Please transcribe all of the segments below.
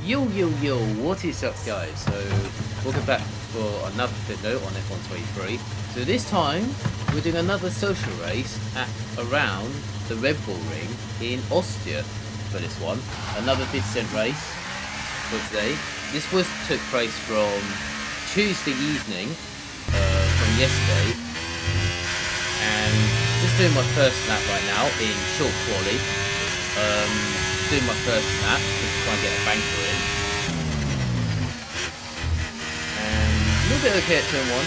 Yo, what is up guys? So, welcome back for another fit note on F123. So this time, we're doing another social race at around the Red Bull Ring in Austria for this one. Another 50 cent race for today. This took place from Tuesday evening, from yesterday. And just doing my first lap right now in short quali. Doing my first snap to try and get a banker in. And a little bit okay at turn 1.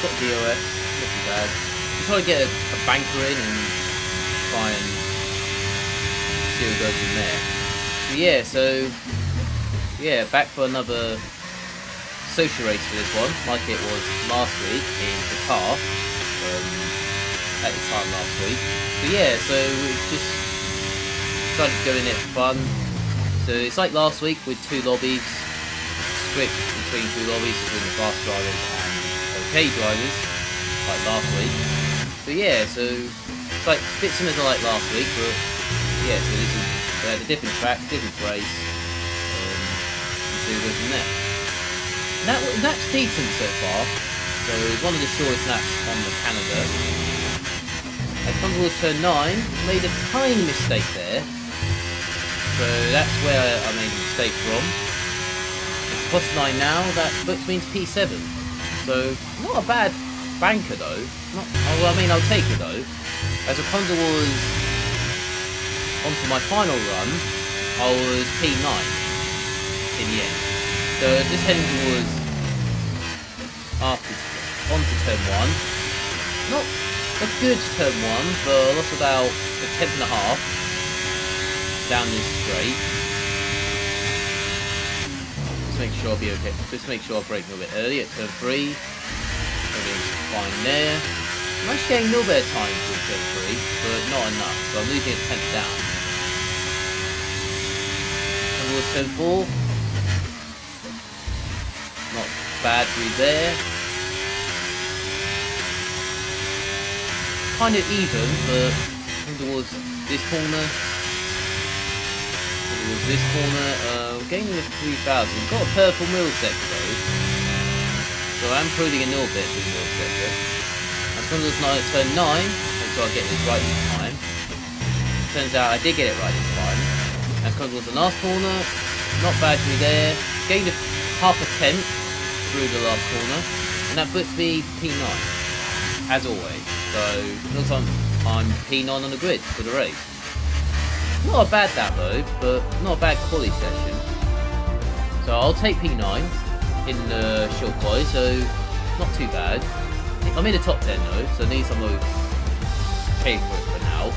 Got DOS, not too bad. Just try to get a banker in and try and see what goes in there. So yeah, back for another social race for this one, like it was last week in Qatar. At the time last week. So it's just decided to go in there for fun. So it's like last week with 2 lobbies, split between 2 lobbies between the fast drivers and okay drivers, like last week. So it's like a bit similar to like last week, but yeah, so this is a different track, different race, and so we go from there. That's decent so far. So it's one of the shortest laps on the Canada. As comes towards turn 9, made a tiny mistake there. So that's where I made a mistake from. It's plus 9 now, that puts me into P7. So, not a bad banker though. I'll take it though. As Oconda was onto my final run, I was P9 in the end. So just heading towards onto turn 1. Not a good turn 1, but I lost about a tenth and a half down this straight. Just make sure I'll be okay. Just make sure I brake a little bit early at turn 3. Everything's fine there. I'm actually getting a little bit of time through turn 3, but not enough. So I'm losing a tenth down. Towards turn 4. Not bad through there. Kind of even, but towards this corner. Towards this corner, gaining the 3000. Got a purple middle sector though, so I'm improving a little bit with the middle sector. That's when it was turn 9, make sure I get this right this time. Turns out I did get it right this time. That's when it was the last corner, not bad through there. Gained half a tenth through the last corner, and that puts me P9, as always. So, looks like I'm P9 on the grid for the race. Not a bad that though, but not a bad quali session. So I'll take P9 in the short quali, so not too bad. I'm in the top 10 though, so I need some pay for it for now.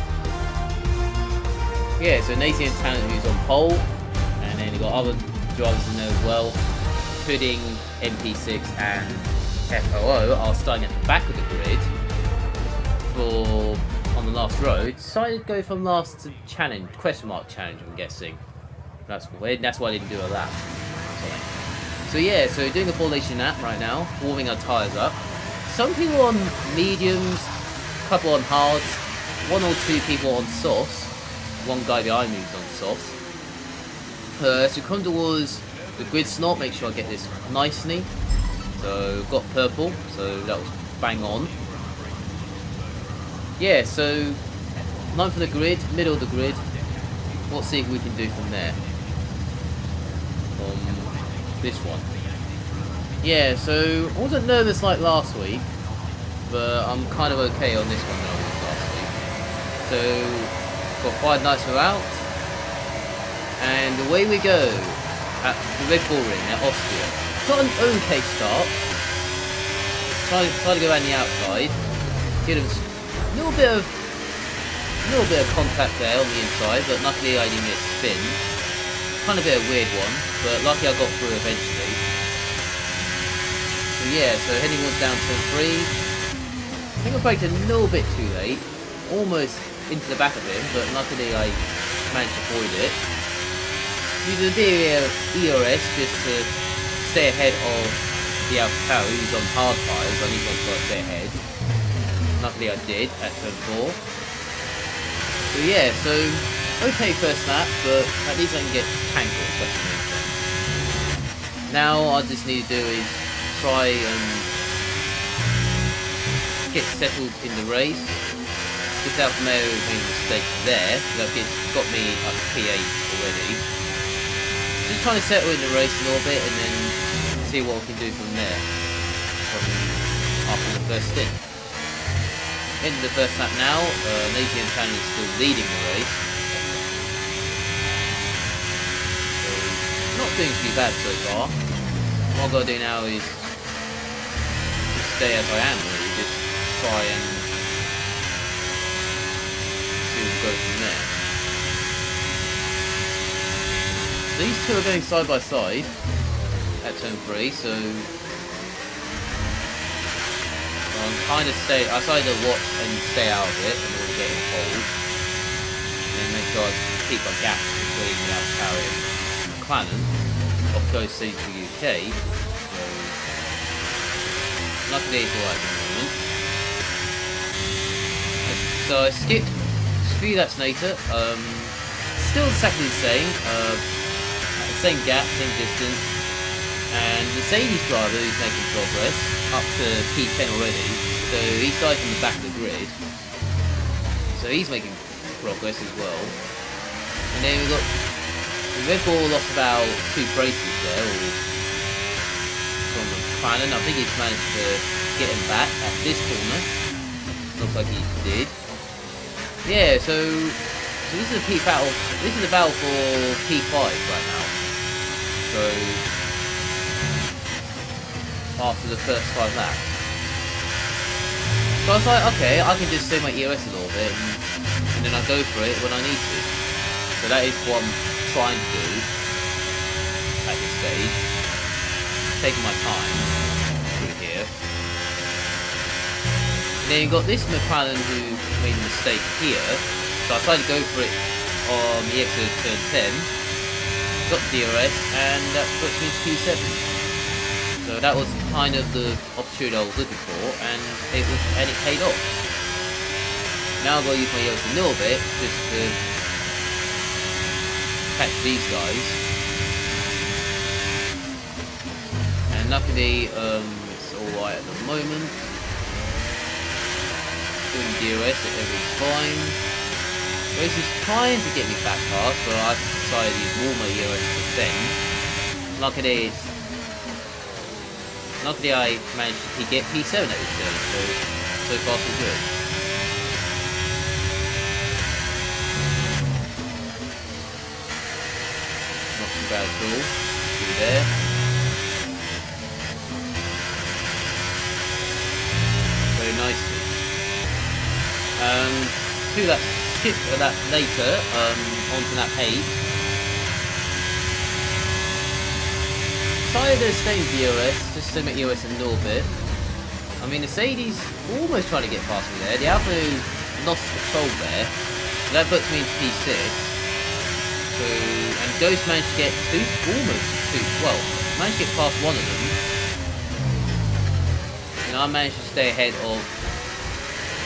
Yeah, so Nathan Talent who's on pole, and then you've got other drivers in there as well, including MP6 and FOO are starting at the back of the grid. On the last road, decided to go from last to challenge, question mark challenge, I'm guessing. That's why I didn't do a lap. So doing a 4-lation lap right now, warming our tyres up. Some people on mediums, a couple on hards, 1 or 2 people on softs. One guy behind me is on softs. So come towards the grid slot, make sure I get this nicely. So got purple, so that was bang on. Yeah, so 9 for the grid, middle of the grid. Let's see if we can do from there. From this one. Yeah, so I wasn't nervous like last week, but I'm kind of okay on this one than I was last week. So got 5 nights without, and away we go at the Red Bull Ring at Austria. Got an okay start. Try to go around the outside. Get him. A little bit of contact there on the inside, but luckily I didn't get spin. Kind of a bit of a weird one, but luckily I got through eventually. So heading was down turn 3. I think I braked a little bit too late, almost into the back of him, but luckily I managed to avoid it. Using a bit of ERS just to stay ahead of the Alfa who's on hard tyres. I need one to stay ahead. Luckily I did at turn 4. So okay first lap, but at least I can get tangled. now all I just need to do is try and get settled in the race. This Alfa Romeo made a mistake there, that got me up to P8 already. Just trying to settle in the race a little bit and then see what we can do from there. After the first stint. Into the first lap now, Natian Channel is still leading the race. So, not doing too bad so far. What I've got to do now is just stay as I am really, just try and see what goes from there. These two are going side by side at turn 3, so I'm kind of I decided to watch and stay out of it in order to get in hold. And then make sure I keep a gap between Harry and McLaren. Off goes CcSpeedUk. So luckily it's alright at the moment. So I skipped a few laps later. Still exactly the same. Same gap, same distance. And the Mercedes driver who's making progress up to P10 already, so he started from the back of the grid, so he's making progress as well. And then we've got the Red Bull lost about 2 places there, or from the McLaren. I think he's managed to get him back at this corner. Looks like he did. Yeah, so this is a P battle. This is a battle for P5 right now. So after the first 5 laps. So I was like, okay, I can just save my EOS a little bit and then I go for it when I need to. So that is what I'm trying to do at this stage. Taking my time through here. And then you've got this McLaren who made a mistake here. So I decided to go for it on the exit of turn 10. Got the DRS and that puts me to P7. So that was kind of the opportunity I was looking for, and it paid off. Now I've got to use my EOS a little bit just to catch these guys. And luckily, it's alright at the moment. Doing DRS, everything's fine. Race is trying to get me back past, so I decided to use more my EOS to defend. Luckily I managed to get P7 at this turn, so far so good. Not too bad at all. Through there. Very nicely. Skip that later, onto that 8. Decided to stay in DRS, just to make EOS a little bit. I mean, the Mercedes almost trying to get past me there. The Alfa lost control there. So that puts me into P6. So, and Ghost managed to get managed to get past one of them. And I managed to stay ahead of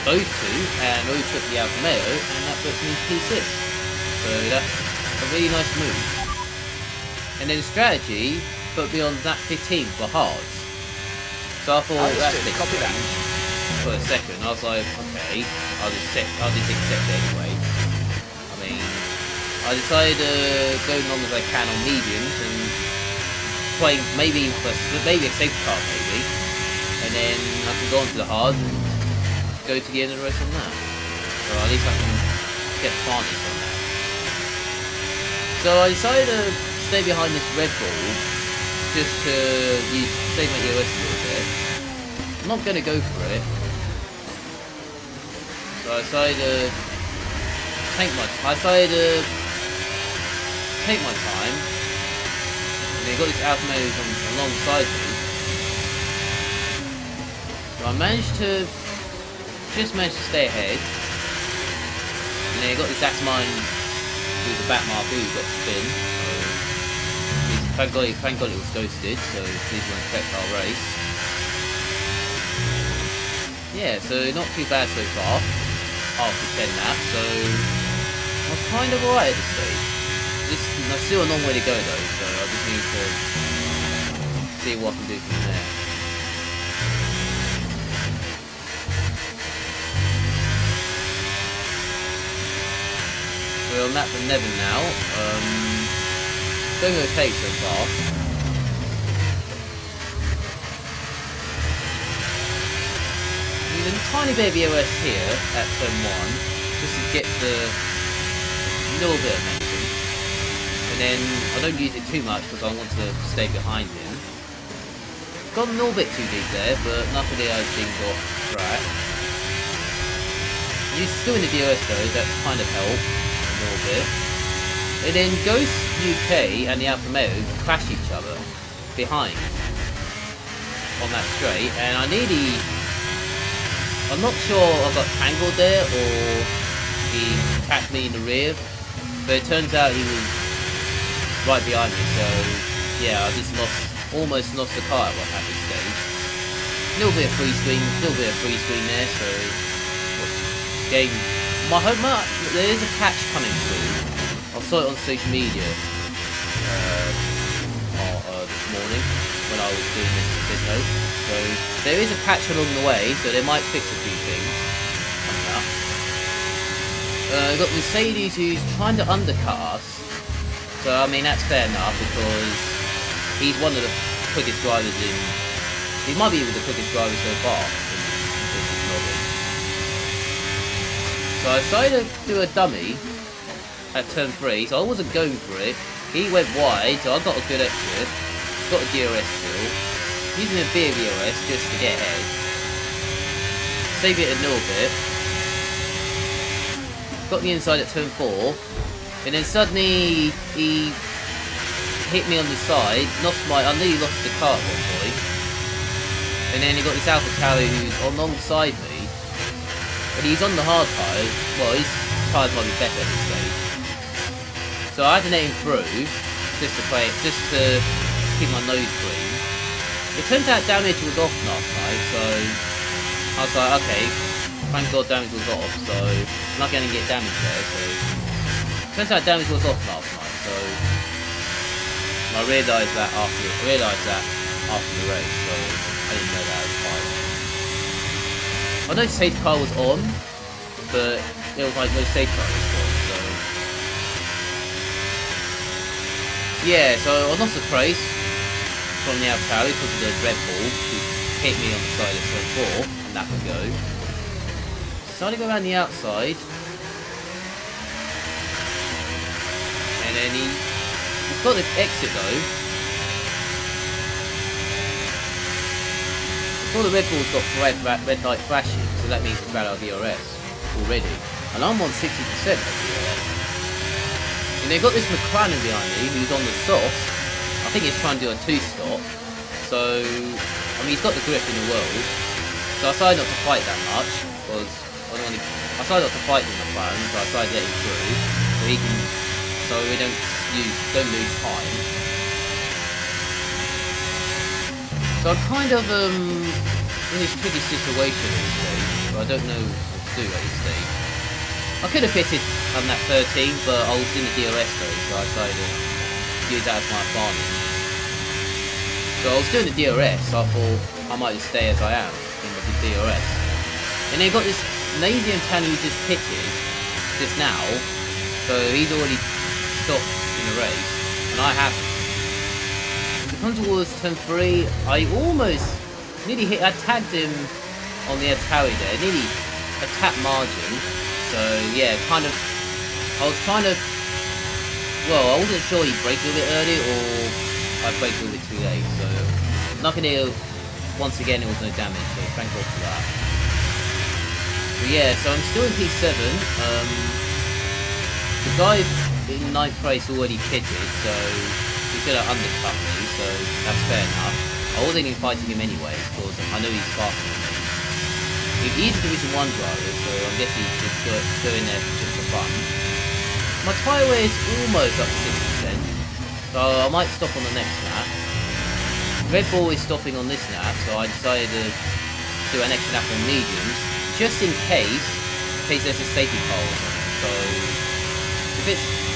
those two, and overtook the Alfa Romeo, and that puts me into P6. So that's a really nice move. And then the strategy put me on that 15 for hards. So I thought that's it. Copy that. For a second, I was like, okay, I'll just accept it anyway. I mean, I decided to go as long as I can on mediums and play maybe a safety car maybe, and then I can go on to the hards and go to the end of the race on that. So at least I can get advantage on that. So I decided to stay behind this Red Bull just to save my EOS a little bit. I'm not going to go for it. So I decided to take my time. And then got this Alfa Romeo alongside me. So I managed to stay ahead. And then I got this Axmine with the back marker who got spin. Thank God it was ghosted, so please won't affect our race. Yeah, so not too bad so far, after 10 laps, so I was kind of alright at this stage. There's still a long way to go though, so I just need to see what I can do from there. We're on lap 11 now. Going okay so far. Use a tiny bit of EOS here at turn 1, just to get the little bit of momentum. And then I don't use it too much because I want to stay behind him. Got a little bit too deep there, but luckily I didn't go off track. Still in the DOS though, that's kind of helped a little bit. And then Ghost UK and the Alfa Romeo crash each other behind on that straight, and I'm not sure I got tangled there or he attacked me in the rear, but it turns out he was right behind me, so yeah, I just almost lost the car at this stage. A little bit of freeze screen there, so game. There is a patch coming soon. I saw it on social media this morning when I was doing this video. So there is a patch along the way, so they might fix a few things coming up. Got Mercedes who's trying to undercut us. So I mean that's fair enough because he's one of the quickest drivers in. He might be even the quickest driver so far in this model. So I decided to do a dummy at turn 3, so I wasn't going for it. He went wide, so I got a good exit. Got a DRS still. Using a bit of DRS just to get ahead. Save it a little bit. Got the inside at turn 4. And then suddenly he hit me on the side. I nearly lost the car at one point. And then he got this Alpha Tauri who's alongside me. And he's on the hard tyres. Well, his tyres might be better at this stage. So I had to let him through, just to keep my nose clean. It turns out damage was off last night, so I was like, okay, thank God damage was off, so I'm not going to get damage there, so... Turns out damage was off last night, so... I realised that after the race, so I didn't know that was fine. I know safety car was on, but there was like no safety car response, so... Yeah, so I lost the race from the Alfa Tauri because of the Red Bull who hit me on the side of turn 4, and that would go. Decided to go around the outside. And then he's got the exit though. I saw the Red Bull's got red light flashing, so that means it's ran out of DRS already. And I'm on 60% of DRS. And they've got this McLaren behind me who's on the soft. I think he's trying to do a 2-stop. So, I mean, he's got the grip in the world. So I decided not to fight that much because I decided not to fight the McLaren, so I decided to let him through so he can, so we don't lose time. So I'm kind of in this tricky situation at this stage, but I don't know what to do at this stage. I could have pitted on that 13, but I was in the DRS though, so I decided to use that as my advantage. So I was doing the DRS, so I thought I might just stay as I am in the DRS. And they've got this lazy Italian who just pitted just now, so he's already stopped in the race, and I haven't. So come towards turn 3, I almost nearly hit. I tagged him on the Tauri there, nearly a tap margin. So yeah, kind of, I was trying to, well, I wasn't sure he'd brake a little bit early or I'd brake a little bit too late, so luckily, once again, there was no damage, so thank God for that. So yeah, so I'm still in P7, the guy in 9th place already pitted, so he could have undercut me, so that's fair enough. I wasn't even fighting him anyway, because I know he's faster than me. He's a Division 1 driver, so I'm guessing he's just going there just for fun. My tyre wear is almost up to 60%, so I might stop on the next lap. Red Bull is stopping on this lap, so I decided to do an extra lap on mediums, just in case there's a safety car. So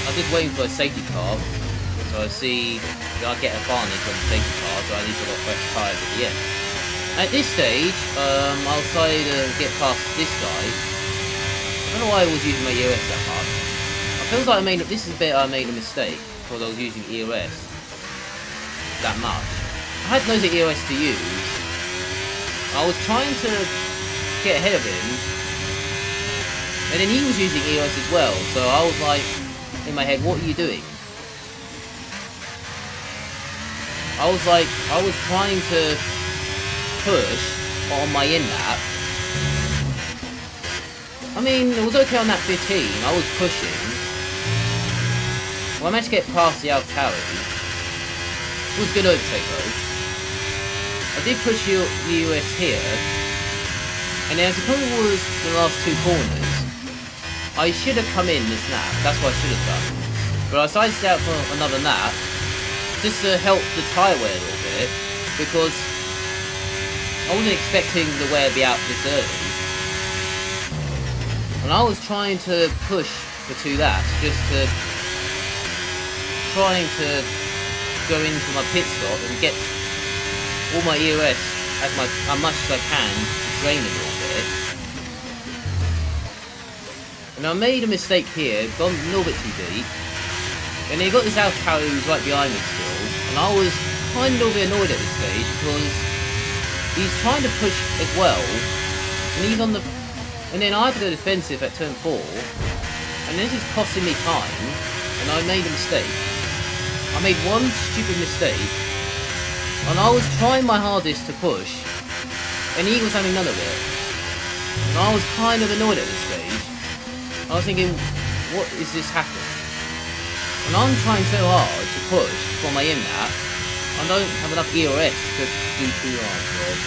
I'm just waiting for a safety car, so I see I get advantage on the safety car, so at least I got fresh tyres at the end. At this stage, I'll try to get past this guy. I don't know why I was using my EOS that much. I feel like this is a bit I made a mistake, because I was using EOS that much. I had loads of EOS to use. I was trying to get ahead of him, and then he was using EOS as well, so I was like, in my head, what are you doing? I was trying to push on my in-lap. I mean, it was okay on that 15, I was pushing. Well, I managed to get past the AlphaTauri. It was a good overtake though. I did push the US here, and then as the problem was the last two corners, I should have come in this lap, that's what I should have done. But I decided to stay out for another lap, just to help the tyre wear a little bit, because I wasn't expecting the wear to be out this early. And I was trying to push for 2 laps, just to trying to go into my pit stop and get all my EOS as much as I can to drain a little bit. And I made a mistake here, gone a little bit too deep. And then you got this AlphaTauri who's right behind me still, and I was kind of a little bit annoyed at this stage because he's trying to push as well, and he's on the... And then I had to go defensive at turn 4, and this is costing me time, and I made a mistake. I made one stupid mistake, and I was trying my hardest to push, and he was having none of it. And I was kind of annoyed at this stage. I was thinking, what is this happening? And I'm trying so hard to push for my in-lap, I don't have enough EOS to do 2 laps with.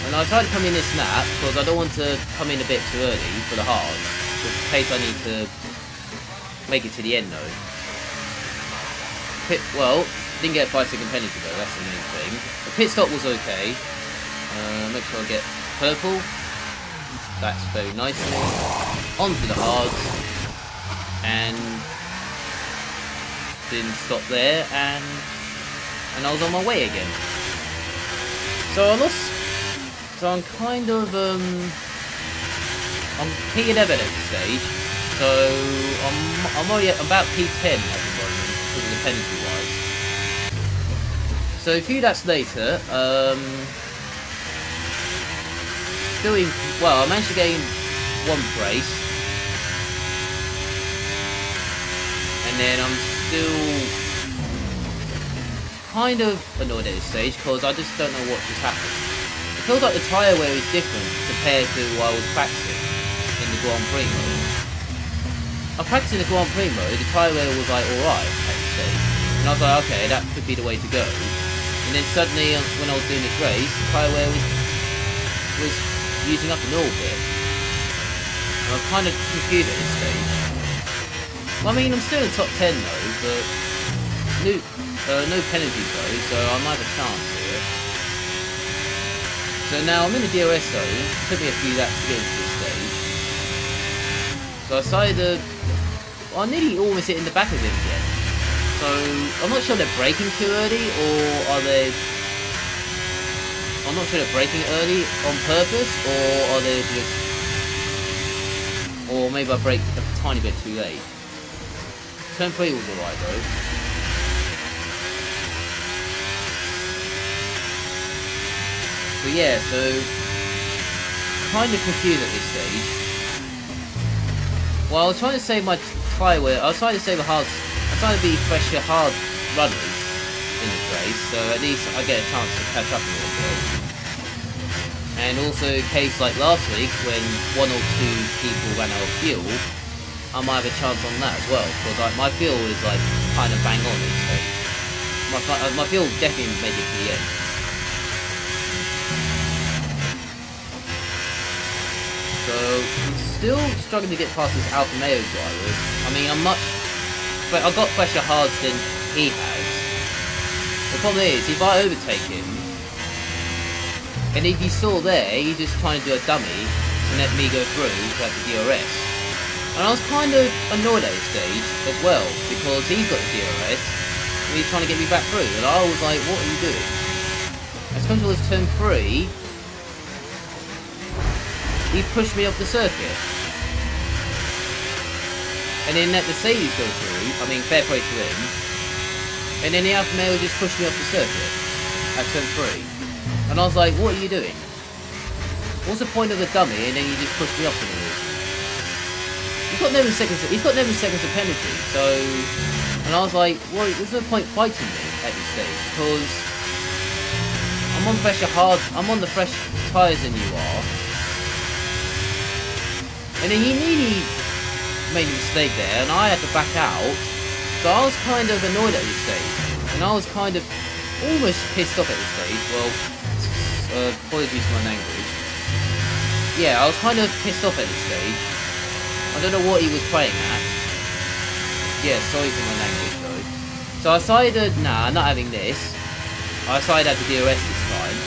And I decided to come in this lap because I don't want to come in a bit too early for the hards, just in case I need to make it to the end though. Well, didn't get a 5-second penalty though, that's the main thing. The pit stop was okay. Make sure I get purple. That's very nice of me. On to the hards. And didn't stop there, and I was on my way again. So I lost. So I'm kind of I'm P11 at this stage. So I'm already at about P10 at the moment because of the penalty wise. So a few laps later, doing well. I managed to gain 1 place. And then I'm still kind of annoyed at this stage because I just don't know what just happened. It feels like the tyre wear is different compared to what I was practicing in the Grand Prix mode. I practiced in the Grand Prix mode, the tyre wear was like alright at this stage. And I was like, okay, that could be the way to go. And then suddenly, when I was doing this race, the tyre wear was using up a little bit. And I'm kind of confused at this stage. Well, I mean, I'm still in the top 10 though, but no penalties though, so I might have a chance here. So now I'm in the DRS zone. It took me a few laps to get into this stage. So I decided to... Well, I nearly almost hit in the back of him again. So I'm not sure they're braking too early, or are they... I'm not sure they're braking early on purpose, or are they just... Or maybe I braked a tiny bit too late. Turn 3 was alright though. But yeah, so kind of confused at this stage. Well, I was trying to save my tyre wear. I was trying to save a hard. I was trying to be fresher hard runners in this race, so at least I get a chance to catch up a little bit. And also, in case like last week when 1 or 2 people ran out of fuel, I might have a chance on that as well, because like, my fuel is like kind of bang on this stage. My fuel definitely made it to the end. So I'm still struggling to get past this Alfa Romeo driver. I mean, but I've got fresher hards than he has. The problem is, if I overtake him, and if you saw there, he's just trying to do a dummy to let me go through to have the DRS. And I was kind of annoyed at his stage as well, because he's got the DRS, and he's trying to get me back through, and I was like, what are you doing? As soon as it was turn 3, he pushed me off the circuit. And then let the Mercedes go through, I mean, fair play to him, and then the Alfa Romeo just pushed me off the circuit at turn 3. And I was like, what are you doing? What's the point of the dummy, and then you just push me off the reason? He's got 11 seconds of penalty, so... And I was like, well, there's no point fighting me at this stage, because I'm on the fresh tyres than you are. And then he nearly made a mistake there, and I had to back out, so I was kind of annoyed at this stage. And I was kind of almost pissed off at this stage, well, apologies for my language. Yeah, I was kind of pissed off at this stage. I don't know what he was playing at. Yeah, sorry for my language though. So I decided, nah, not having this. I decided to have the DRS this time.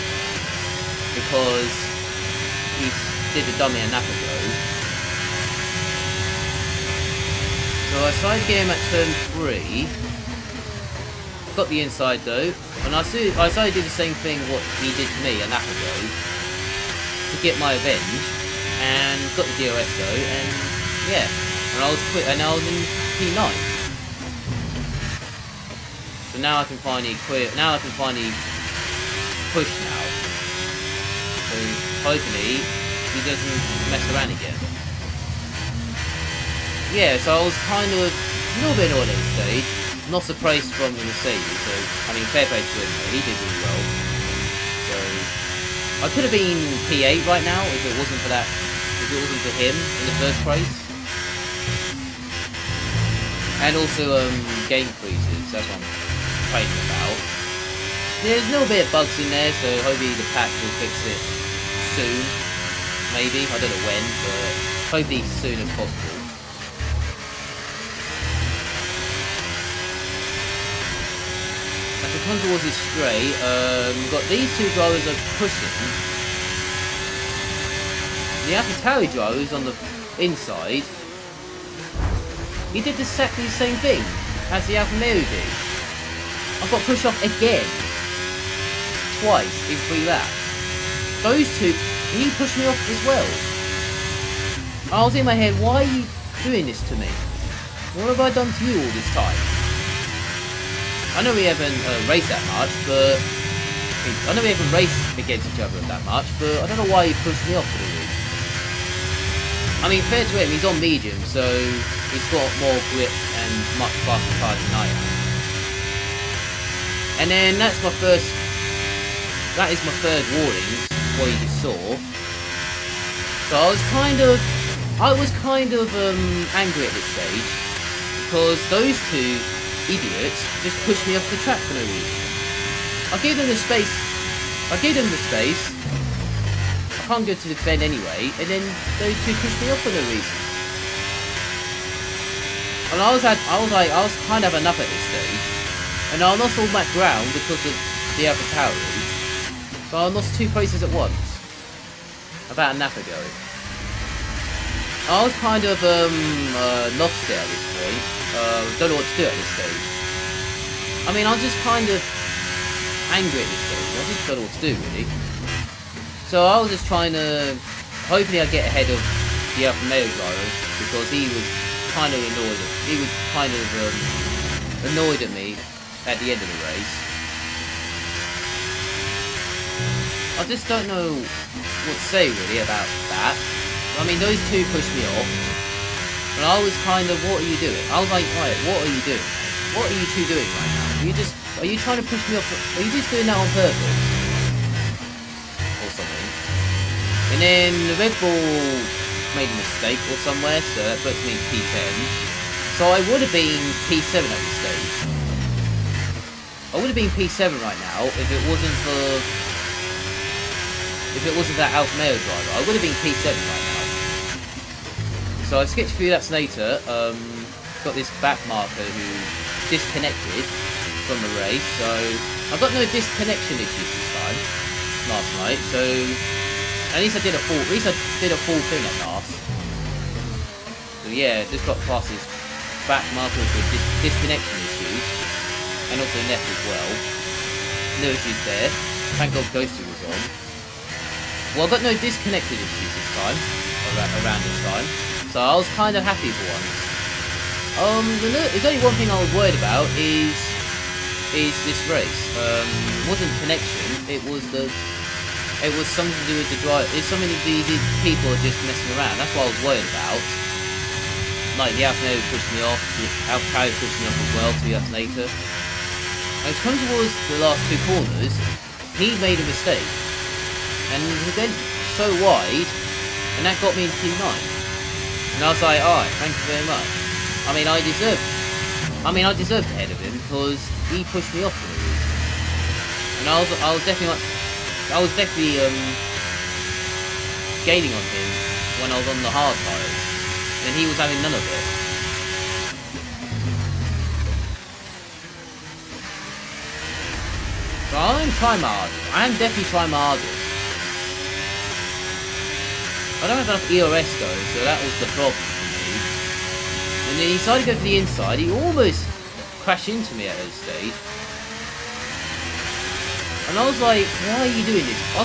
Because he did the dummy a nap ago. So I decided to get him at turn 3. Got the inside though. And I decided to do the same thing what he did to me a nap ago. To get my revenge. And got the DRS though, and... yeah, and I was in P9. So now I can finally quit. Now I can finally push now. So hopefully he doesn't mess around again. Yeah, so I was kind of a little bit annoyed at this stage. Not surprised from the Mercedes. So I mean, fair play to him. He did really well. So I could have been P8 right now if it wasn't for that. If it wasn't for him in the first place. And also, game freezes, that's what I'm complaining about. There's a little bit of bugs in there, so hopefully the patch will fix it soon. Maybe, I don't know when, but hopefully as soon as possible. As we come towards this straight, we've got these two drivers are pushing. The AlphaTauri drivers on the inside. He did exactly the same thing as the Alfa Romeo did. I got pushed off again. Twice in 3 laps. Those two, he pushed me off as well. I was in my head, why are you doing this to me? What have I done to you all this time? I know we haven't raced that much, but... I know we haven't raced against each other that much, but I don't know why he pushed me off for the reason. I mean, fair to him, he's on medium, so he's got more grip and much faster cars than I am. And then that is my third warning, what you just saw. So I was kind of angry at this stage, because those two idiots just pushed me off the track for no reason. I gave them the space. I can't go to defend anyway, and then those two pushed me off for no reason. And I was kind of enough at this stage, and I lost all my ground because of the AlphaTauri. So I lost 2 places at once, about a nap ago. I was kind of lost there at this point. Don't know what to do at this stage. I mean, I'm just kind of angry at this stage. I just don't know what to do really. So I was just trying to, hopefully I get ahead of the Alfa Romeo driver, because he was kind of annoyed. He was kind of annoyed at me at the end of the race. I just don't know what to say really about that. I mean, those two pushed me off, and I was kind of, what are you doing? I was like, right, what are you doing? What are you two doing right now? Are you trying to push me off? Are you just doing that on purpose? And then the Red Bull made a mistake or somewhere, so that puts me P10. So I would have been P7 at this stage. I would have been P7 right now if it wasn't that Alfa Romeo driver. I would have been P7 right now. So I skipped a few laps later. Got this back marker who disconnected from the race. So I got no disconnection issues this time last night. So. At least I did a full thing at last. So yeah, this got past his back marker for disconnection issues, and also left as well. No issues there. Thank God Ghosty was on. Well, I got no disconnected issues this time, around this time, so I was kind of happy for once. There's only one thing I was worried about is this race. It wasn't connection, it was something to do with the drive. It's something that these people are just messing around. That's what I was worried about. Like the Alpha pushed me off, the Alpha Tower pushed me off as well 2 years later. As it comes towards the last 2 corners, he made a mistake. And he went so wide, and that got me into P9. And I was like, alright, thank you very much. I mean, I deserved the head of him, because he pushed me off for no reason. And I was definitely gaining on him when I was on the hard tyres. And he was having none of it. So I'm trying my hardest. I am definitely trying my hardest. I don't have enough ERS though, so that was the problem for me. And then he decided to go for the inside. He almost crashed into me at that stage. And I was like, why are you doing this? I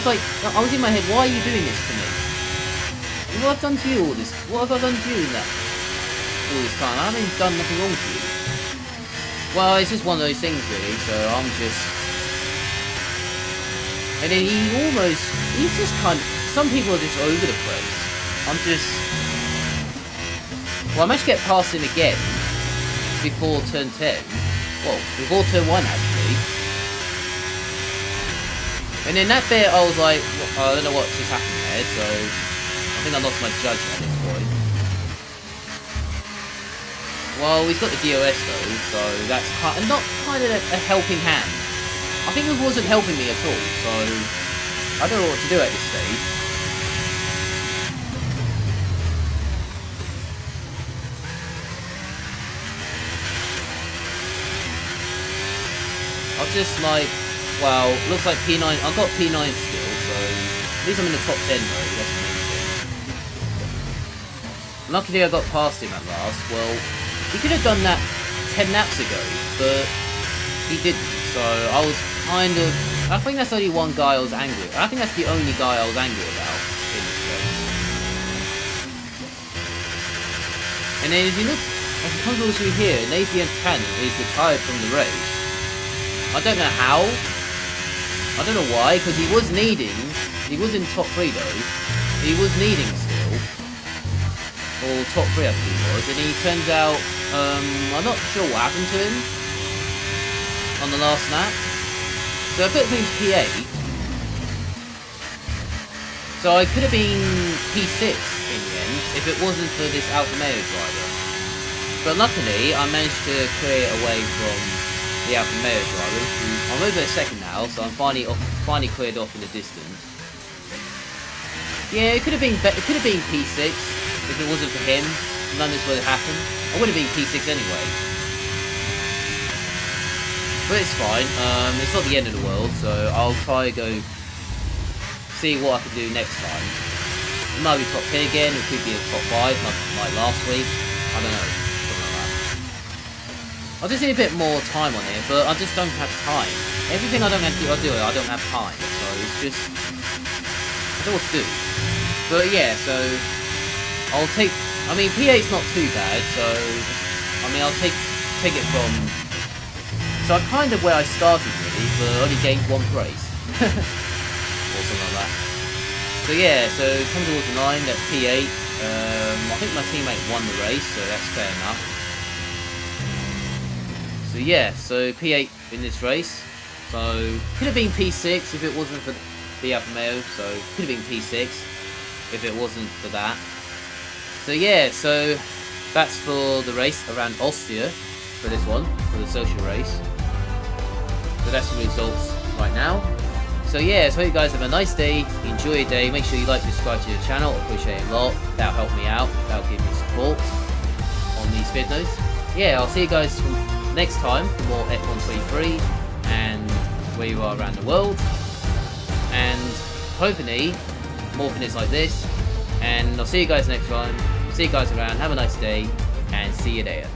was in my head, why are you doing this to me? What have I done to you all this? What have I done to you in that all this time? I haven't done nothing wrong to you. Well, it's just one of those things really, so I'm just... And then he's just kind of... Some people are just over the place. Well, I managed to get past him again before turn 10. Well, before turn 1 actually. And then that bit I was like, I don't know what just happened there, so I think I lost my judgment at this point. Well, he's got the DOS though, so that's not kind of a helping hand. I think it wasn't helping me at all, so I don't know what to do at this stage. I'm just like, well, looks like P9, I've got P9 still, so at least I'm in the top 10 though, that's the main thing. Luckily I got past him at last. Well, he could have done that 10 laps ago, but he didn't, so I was kind of, I think that's only one guy I was angry at. I think that's the only guy I was angry about in this race. And then if you look, as it comes all through here, Lazy and Tan is retired from the race. I don't know how. I don't know why, because he was in top 3 though. He was needing still. Or top 3 I think he was. And he turns out, I'm not sure what happened to him on the last lap. So I put him in P8. So I could have been P6 in the end, if it wasn't for this Alfa Romeo driver. But luckily, I managed to clear away from the Alfa Romeo driver, who I'm over a second now, so I'm finally cleared off in the distance. Yeah, it could have been P6 if it wasn't for him. None of this would have happened. I would have been P6 anyway. But it's fine. It's not the end of the world, so I'll try to go see what I can do next time. It might be top 10 again. It could be a top 5, like last week. I don't know. I just need a bit more time on it, but I just don't have time. Everything I don't have to do, I don't have time. So it's just, I don't know what to do. But yeah, so I'll take. I mean, P8's not too bad. So I mean, I'll take it from. So I'm kind of where I started really, but only gained 1 race or something like that. So yeah, so come towards the line. That's P8. I think my teammate won the race, so that's fair enough. So yeah, so P8 in this race. So could have been P6 if it wasn't for the Alfa Romeo. So could have been P6 if it wasn't for that. So yeah, so that's for the race around Austria for this one, for the social race. So that's the results right now. So yeah, so hope you guys have a nice day, enjoy your day, make sure you like and subscribe to the channel, I appreciate it a lot, that'll help me out, that'll give me support on these videos. Yeah, I'll see you guys next time for more F123 and where you are around the world, and hopefully more videos like this, and I'll see you guys next time. See you guys around. Have a nice day, and see you there.